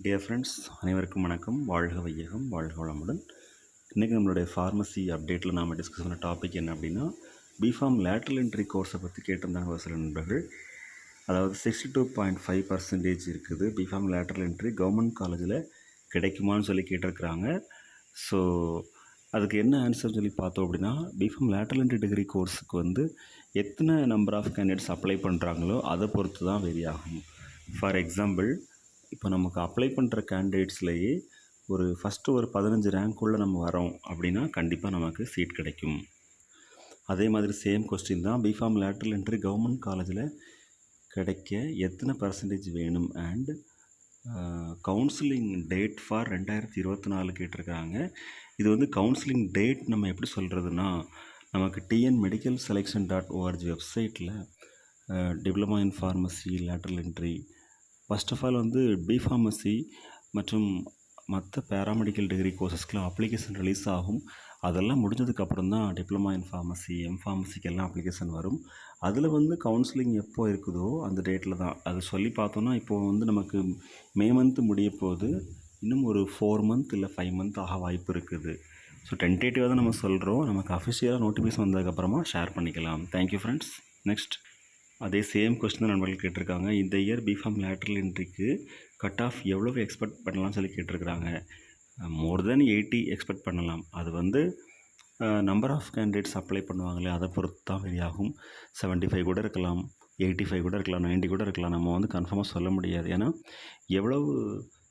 Dear friends, அனைவருக்கும் வணக்கம். வாழ்க வையகம், வாழ்க வளமுடன். இன்றைக்கி நம்மளுடைய ஃபார்மசி அப்டேட்டில் நாம் டிஸ்கஸ் பண்ண டாபிக் என்ன அப்படின்னா, பிஃபார்ம் லேட்ரல் என்ட்ரி கோர்ஸை பற்றி கேட்டிருந்தாங்க ஒரு சில நண்பர்கள். அதாவது 62.5% இருக்குது பிஃபார்ம் லேட்ரல் என்ட்ரி கவர்மெண்ட் காலேஜில் கிடைக்குமான்னு சொல்லி கேட்டிருக்கிறாங்க. ஸோ அதுக்கு என்ன ஆன்சர் சொல்லி பார்த்தோம் அப்படின்னா, பிஃபார்ம் லேட்ரல் என்ட்ரி டிகிரி கோர்ஸுக்கு வந்து எத்தனை நம்பர் ஆஃப் கேண்டிடேட்ஸ் அப்ளை பண்ணுறாங்களோ அதை பொறுத்து தான் வெரி ஆகும். ஃபார் எக்ஸாம்பிள், இப்போ நமக்கு அப்ளை பண்ணுற கேண்டிடேட்ஸ்லேயே ஃபஸ்ட்டு ஒரு 15 ரேங்க்குள்ளே நம்ம வரோம் அப்படின்னா கண்டிப்பாக நமக்கு சீட் கிடைக்கும். அதே மாதிரி சேம் கொஸ்டின் தான், பிஃபார்ம் லேட்ரல் என்ட்ரி கவர்மெண்ட் காலேஜில் கிடைக்க எத்தனை பர்சன்டேஜ் வேணும் அண்ட் கவுன்சிலிங் டேட் ஃபார் 2024 கேட்டிருக்காங்க. இது வந்து கவுன்சிலிங் டேட் நம்ம எப்படி சொல்கிறதுனா, நமக்கு tnmedicalselection.org வெப்சைட்டில் diploma in pharmacy lateral entry first of all வந்து பிஃபார்மசி மற்றும் மற்ற பேராமெடிக்கல் டிகிரி கோர்சஸ்க்கெலாம் அப்ளிகேஷன் ரிலீஸ் ஆகும். அதெல்லாம் முடிஞ்சதுக்கப்புறம் தான் டிப்ளமா இன் ஃபார்மசி, எம்ஃபார்மசிக்கெல்லாம் அப்ளிகேஷன் வரும். அதில் வந்து கவுன்சிலிங் எப்போ இருக்குதோ அந்த டேட்டில் தான். அது சொல்லி பார்த்தோன்னா இப்போது வந்து நமக்கு மே மந்த்து முடிய போது, இன்னும் ஒரு 4 மந்த் இல்லை 5 மந்த் ஆக வாய்ப்பு இருக்குது. ஸோ டென்டேட்டிவாக தான் நம்ம சொல்கிறோம். நமக்கு அஃபிஷியலாக நோட்டிஃபிகேஷன் வந்ததுக்கப்புறமா ஷேர் பண்ணிக்கலாம். Thank you friends. நெக்ஸ்ட் அதே சேம் கொஸ்டின் தான் நண்பர்கள் கேட்டிருக்காங்க. இந்த இயர் பிஃபார்ம் லேட்ரல் என்ட்ரிக்கு கட் ஆஃப் எவ்வளோ எக்ஸ்பெக்ட் பண்ணலாம்னு சொல்லி கேட்டிருக்கிறாங்க. மோர் தென் 80 எக்ஸ்பெக்ட் பண்ணலாம். அது வந்து நம்பர் ஆஃப் கேண்டிடேட்ஸ் அப்ளை பண்ணுவாங்களே அதை பொறுத்து தான் வெளியாகும். 75 கூட இருக்கலாம், 85 கூட இருக்கலாம், 90 கூட இருக்கலாம். நம்ம வந்து கன்ஃபார்மாக சொல்ல முடியாது. ஏன்னா எவ்வளவு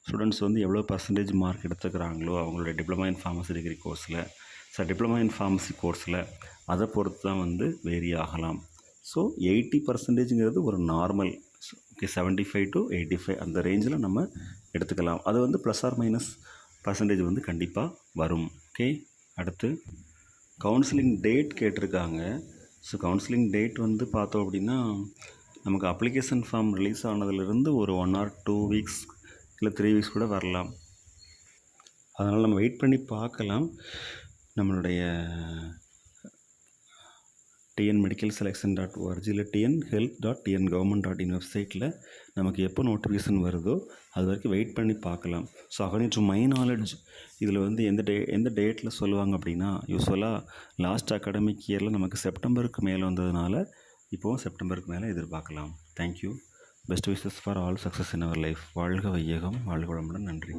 ஸ்டூடெண்ட்ஸ் வந்து எவ்வளோ பர்சன்டேஜ் மார்க் எடுத்துக்கிறாங்களோ அவங்களுடைய டிப்ளமா இன் ஃபார்மசி டிகிரி கோர்ஸில், டிப்ளமா இன் ஃபார்மசி கோர்ஸில் அதை பொறுத்து தான் வந்து வேரி ஆகலாம். ஸோ 80%ங்கிறது ஒரு நார்மல். ஓகே, 75 to 85 அந்த ரேஞ்சில் நம்ம எடுத்துக்கலாம். அது வந்து ப்ளஸ் ஆர் மைனஸ் பர்சன்டேஜ் வந்து கண்டிப்பாக வரும். ஓகே, அடுத்து கவுன்சிலிங் டேட் கேட்டிருக்காங்க. ஸோ கவுன்சிலிங் டேட் வந்து பார்த்தோம் அப்படின்னா, நமக்கு அப்ளிகேஷன் ஃபார்ம் ரிலீஸ் ஆனதுலேருந்து ஒரு 1 or 2 வீக்ஸ் இல்லை 3 வீக்ஸ் கூட வரலாம். அதனால் நம்ம வெயிட் பண்ணி பார்க்கலாம். நம்மளுடைய tnmedicalselection.org இல்லை tnhealth.tngovernment.in வெப்சைட்டில் நமக்கு எப்போ நோட்டிஃபிகேஷன் வருதோ அது வரைக்கும் வெயிட் பண்ணி பார்க்கலாம். So according to my knowledge இதில் வந்து எந்த டேட்டில் சொல்லுவாங்க அப்படின்னா, யூஸ்வலாக லாஸ்ட் அகாடமிக் இயரில் நமக்கு செப்டம்பருக்கு மேலே வந்ததுனால இப்போவும் செப்டம்பருக்கு மேலே எதிர்பார்க்கலாம். Thank you. Best wishes for all success in our life. வாழ்க வையகம், வாழ்க வளமுடன். நன்றி.